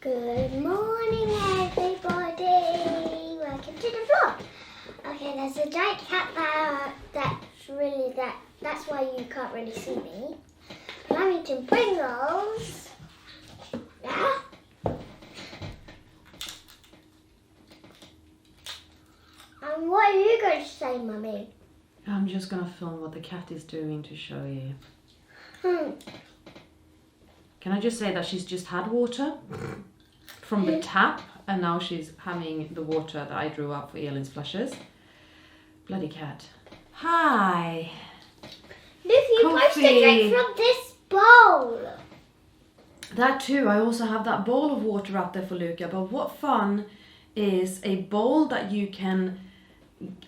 Good morning, everybody. Welcome to the vlog. Okay, there's a giant cat that's why you can't really see me. But I'm eating Pringles. Yeah. And what are you going to say, Mummy? I'm just going to film what the cat is doing to show you. Can I just say that she's just had water from the tap and now she's having the water that I drew up for Elin's flushes. Bloody cat. Hi. Look, you supposed to drink from this bowl. That too. I also have that bowl of water up there for Luca. But what fun is a bowl that you can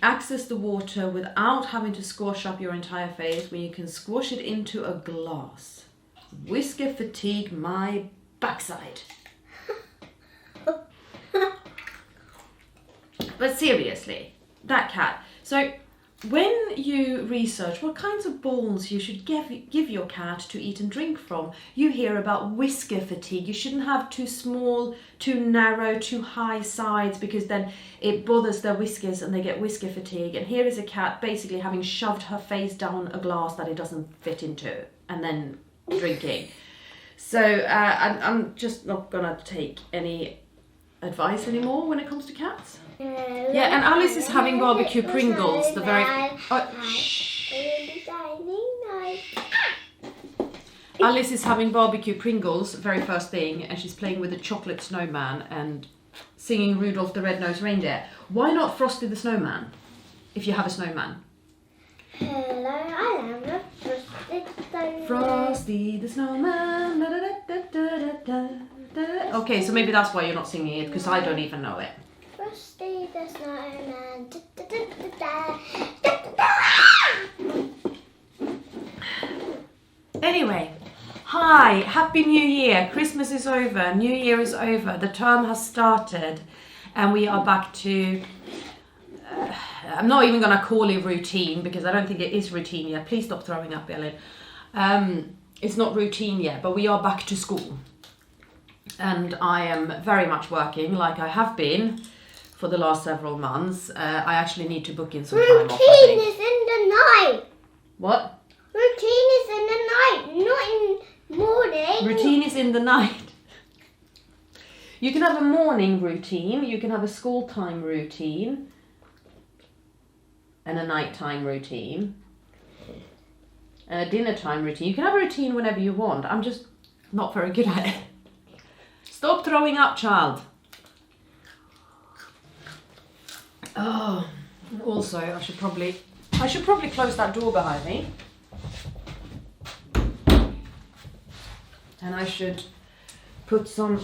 access the water without having to squash up your entire face, where you can squash it into a glass. Whisker fatigue my backside. But seriously, that cat. So when you research what kinds of bowls you should give your cat to eat and drink from, you hear about whisker fatigue. You shouldn't have too small, too narrow, too high sides, because then it bothers their whiskers and they get whisker fatigue. And here is a cat basically having shoved her face down a glass that it doesn't fit into and then drinking. So I'm just not gonna take any advice anymore when it comes to cats. Yeah, and Alice is having barbecue Pringles. The very shh. Alice is having barbecue Pringles, very first thing, and she's playing with a chocolate snowman and singing Rudolph the Red-Nosed Reindeer. Why not Frosty the Snowman, if you have a snowman? Hello, I am the Frosty the Snowman. Da, da, da, da, da, da. Okay, so maybe that's why you're not singing it, because I don't even know it. Frosty the Snowman. Anyway, hi, Happy New Year. Christmas is over, New Year is over, the term has started, and we are back to, I'm not even going to call it routine, because I don't think it is routine yet. Please stop throwing up, Elin. It's not routine yet, but we are back to school. And I am very much working, like I have been for the last several months. I actually need to book in some time off. Routine is in the night. What? Routine is in the night, not in morning. Routine is in the night. You can have a morning routine, you can have a school time routine, and a nighttime routine, and a dinner time routine. You can have a routine whenever you want. I'm just not very good at it. Stop throwing up, child. Oh, also I should probably close that door behind me. And I should put some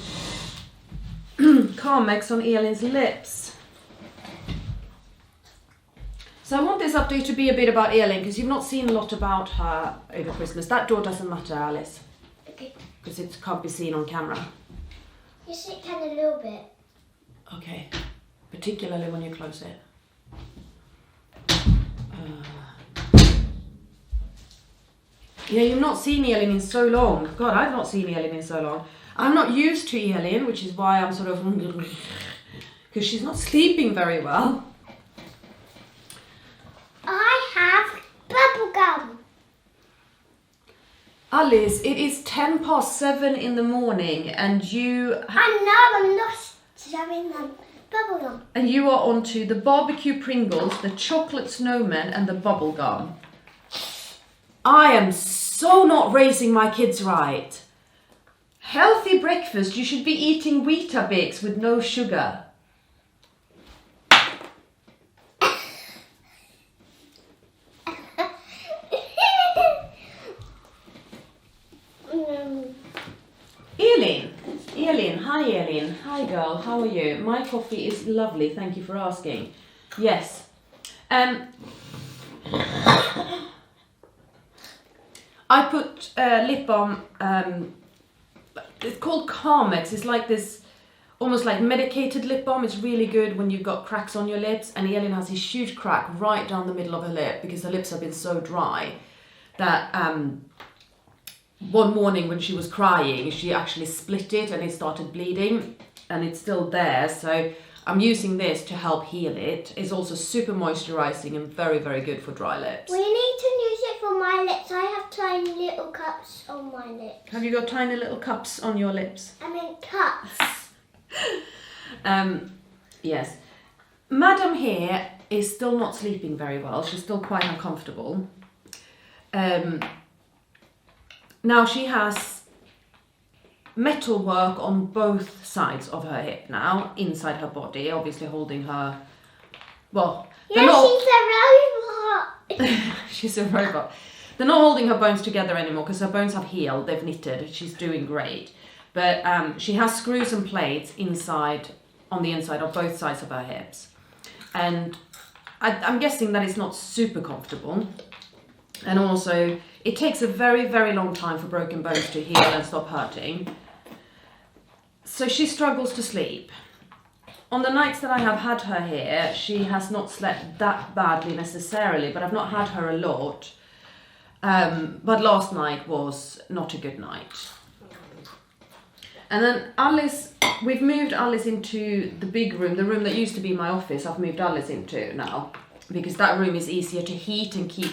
Carmex on Elin's lips. So I want this update to be a bit about Elin, because you've not seen a lot about her over Christmas. That door doesn't matter, Alice. Okay. Because it can't be seen on camera. Yes, it can a little bit. Okay. Particularly when you close it. Yeah, you've not seen Elin in so long. God, I've not seen Elin in so long. I'm not used to Elin, which is why I'm sort of... because she's not sleeping very well. I have bubblegum. Alice, it is 7:10 in the morning and you... I know, I'm not having bubblegum. And you are onto the barbecue Pringles, the chocolate snowman and the bubblegum. I am so not raising my kids right. Healthy breakfast, you should be eating Weetabix with no sugar. Elin, hi Elin. Hi girl, how are you? My coffee is lovely, thank you for asking. Yes. I put lip balm, it's called Carmex. It's like this, almost like medicated lip balm. It's really good when you've got cracks on your lips. And Elin has this huge crack right down the middle of her lip because her lips have been so dry that one morning when she was crying, she actually split it and it started bleeding, and it's still there. So I'm using this to help heal it. It's also super moisturizing and very, very good for dry lips. We need to use it for my lips. I have tiny little cups on my lips. Have you got tiny little cups on your lips? I mean cups. Yes. Madam here is still not sleeping very well. She's still quite uncomfortable. Now she has metal work on both sides of her hip now, inside her body, obviously holding her, well... Yeah, she's a robot. She's a robot. They're not holding her bones together anymore because her bones have healed, they've knitted, she's doing great. But she has screws and plates on the inside of both sides of her hips. And I'm guessing that it's not super comfortable. And also, it takes a very, very long time for broken bones to heal and stop hurting. So she struggles to sleep. On the nights that I have had her here, she has not slept that badly necessarily, but I've not had her a lot. But last night was not a good night. And then Alice, we've moved Alice into the big room, the room that used to be my office, I've moved Alice into now, because that room is easier to heat and keep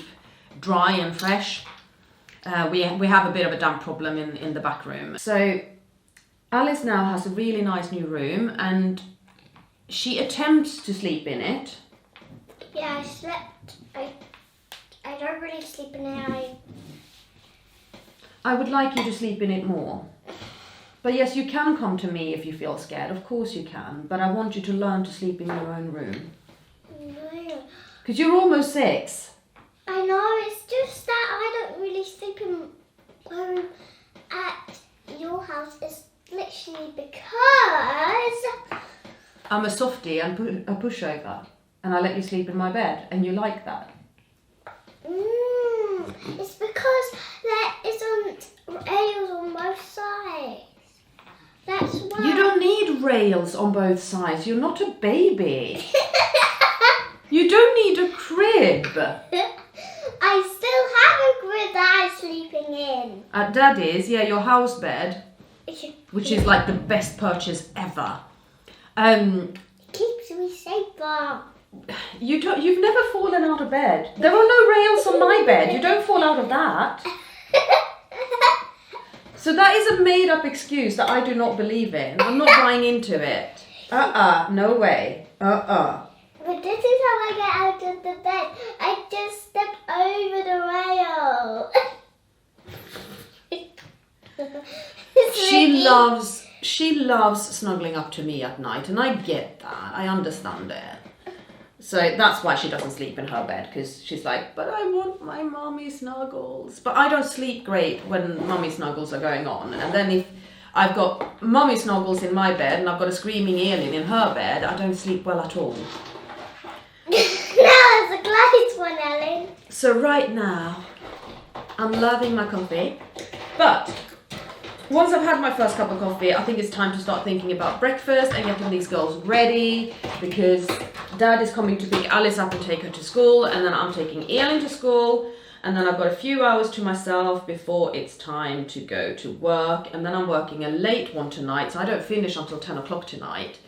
dry and fresh. We have a bit of a damp problem in the back room. So Alice now has a really nice new room, and she attempts to sleep in it. Yeah, I slept. I don't really sleep in it. I would like you to sleep in it more. But yes, you can come to me if you feel scared. Of course you can. But I want you to learn to sleep in your own room. No. Because you're almost 6. I know, it's just that I don't really sleep in home at your house. It's literally because... I'm a softie and a pushover. And I let you sleep in my bed. And you like that. It's because there isn't rails on both sides. That's why. You don't need rails on both sides. You're not a baby. You don't need a crib. I still have a crib that I'm sleeping in. At Daddy's, yeah, your house bed, which is like the best purchase ever. It keeps me safer. You've never fallen out of bed. There are no rails on my bed. You don't fall out of that. So that is a made-up excuse that I do not believe in. I'm not buying into it. No way. But this is how I get out of the bed. I just step over the rail. She loves snuggling up to me at night, and I get that. I understand it. So that's why she doesn't sleep in her bed, because she's like, but I want my mommy snuggles. But I don't sleep great when mommy snuggles are going on. And then if I've got mommy snuggles in my bed and I've got a screaming Elin in her bed, I don't sleep well at all. No, it's a glass one, Elin. So right now, I'm loving my coffee. But once I've had my first cup of coffee, I think it's time to start thinking about breakfast and getting these girls ready, because Dad is coming to pick Alice up and take her to school, and then I'm taking Elin to school, and then I've got a few hours to myself before it's time to go to work, and then I'm working a late one tonight, so I don't finish until 10 o'clock tonight,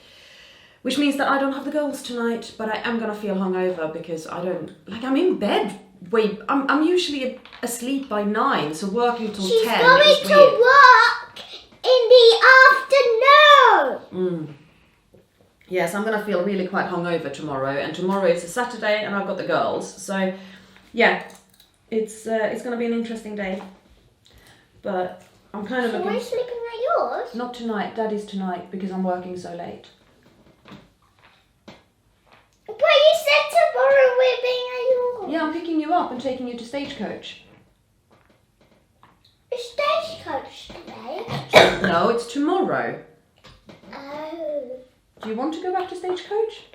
which means that I don't have the girls tonight, but I am going to feel hungover because I'm in bed. I'm usually asleep by 9, so working till 10 She's is weird. going to work in the afternoon. Yes, I'm going to feel really quite hungover tomorrow, and tomorrow is a Saturday and I've got the girls. So, yeah, it's going to be an interesting day. But I'm kind of So looking... are you sleeping at yours? Not tonight, Daddy's tonight, because I'm working so late. But you said tomorrow we're being at yours. Yeah, I'm picking you up and taking you to Stagecoach. A stagecoach today? No, it's tomorrow. Oh. Do you want to go back to Stagecoach?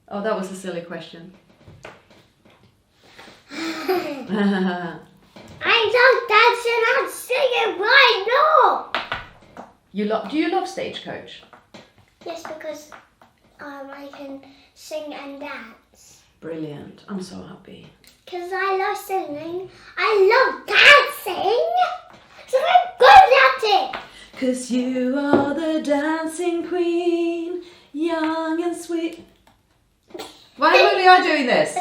Oh, that was a silly question. I don't dance and I'm singing. Why not? Do you love Stagecoach? Yes, because I can sing and dance. Brilliant. I'm so happy. Because I love singing. I love dancing. So I'm good at it. 'Cause you are the dancing queen, young and sweet. Why really are you doing this?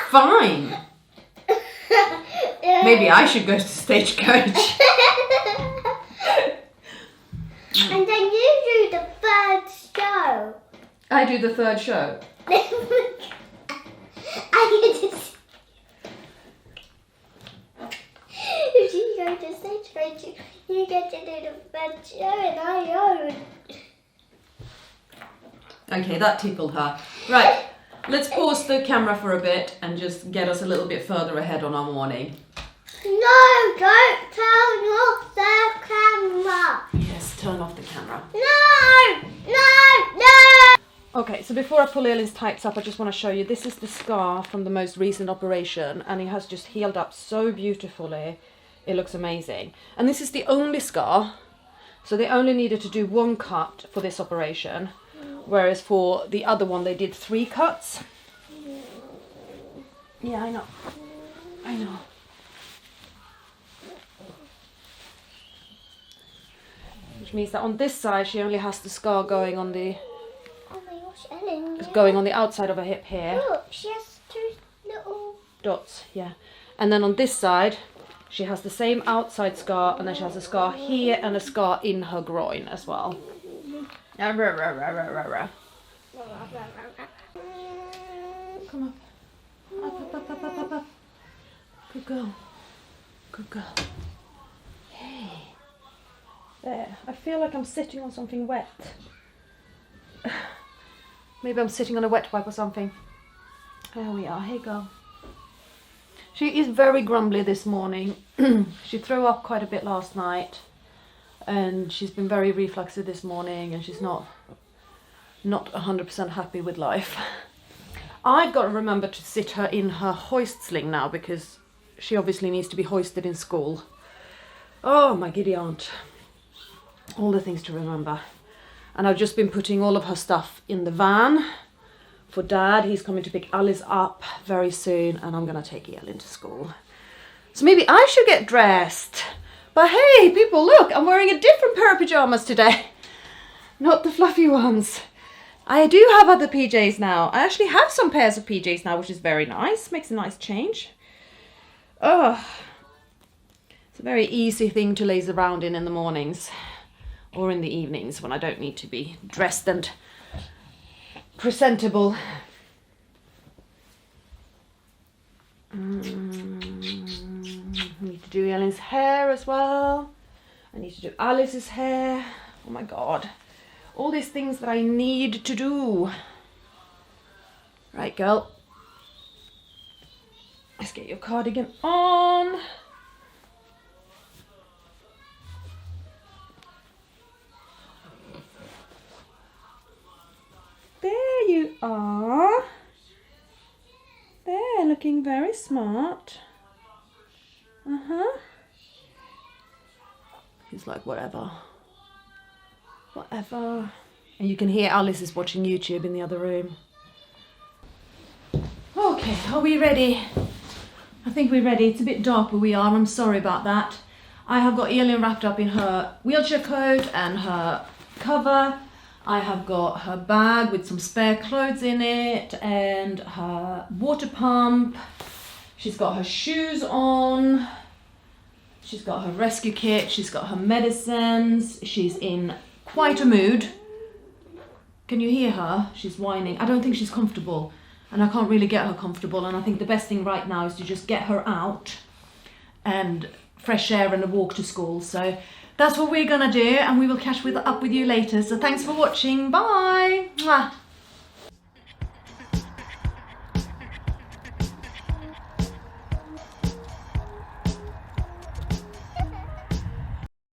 Fine. Maybe I should go to Stagecoach. And then you do the third show. I do the third show. I get to see. If you go to Stagecoach, you get to do the third show, and I don't. Okay, that tickled her. Right, let's pause the camera for a bit and just get us a little bit further ahead on our morning. No, don't turn off the camera. Yes, turn off the camera. No. Okay, so before I pull Elin's types up, I just want to show you, this is the scar from the most recent operation, and it has just healed up so beautifully. It looks amazing. And this is the only scar, so they only needed to do 1 cut for this operation, whereas for the other one they did 3 cuts. Yeah, I know. Which means that on this side she only has the scar going on the Oh my gosh, Elin. It's going on the outside of her hip here. Look, she has 2 little Dots, yeah. And then on this side, she has the same outside scar, and then she has a scar here and a scar in her groin as well. Come up. Up. Good girl. Good girl. Hey. There. I feel like I'm sitting on something wet. Maybe I'm sitting on a wet wipe or something. There we are. Hey, girl. She is very grumbly this morning. She threw up quite a bit last night, and she's been very refluxy this morning, and she's not 100% happy with life. I've got to remember to sit her in her hoist sling now, because she obviously needs to be hoisted in school. Oh, my giddy aunt. All the things to remember. And I've just been putting all of her stuff in the van for Dad. He's coming to pick Alice up very soon, and I'm going to take Elin to school. So maybe I should get dressed. But hey, people, look, I'm wearing a different pair of pyjamas today. Not the fluffy ones. I do have other PJs now. I actually have some pairs of PJs now, which is very nice. Makes a nice change. Oh, it's a very easy thing to laze around in the mornings. Or in the evenings when I don't need to be dressed and presentable. I need to do Elin's hair as well. I need to do Alice's hair. Oh my God. All these things that I need to do. Right, girl. Let's get your cardigan on. There you are. There, looking very smart. He's like, whatever. Whatever. And you can hear Alice is watching YouTube in the other room. Okay, are we ready? I think we're ready. It's a bit dark where we are. I'm sorry about that. I have got Elin wrapped up in her wheelchair coat and her cover. I have got her bag with some spare clothes in it and her water pump. She's got her shoes on. She's got her rescue kit. She's got her medicines. She's in quite a mood. Can you hear her? She's whining. I don't think she's comfortable, and I can't really get her comfortable, and I think the best thing right now is to just get her out and fresh air and a walk to school. So that's what we're gonna do, and we will catch up with you later. So thanks for watching. Bye. Mwah.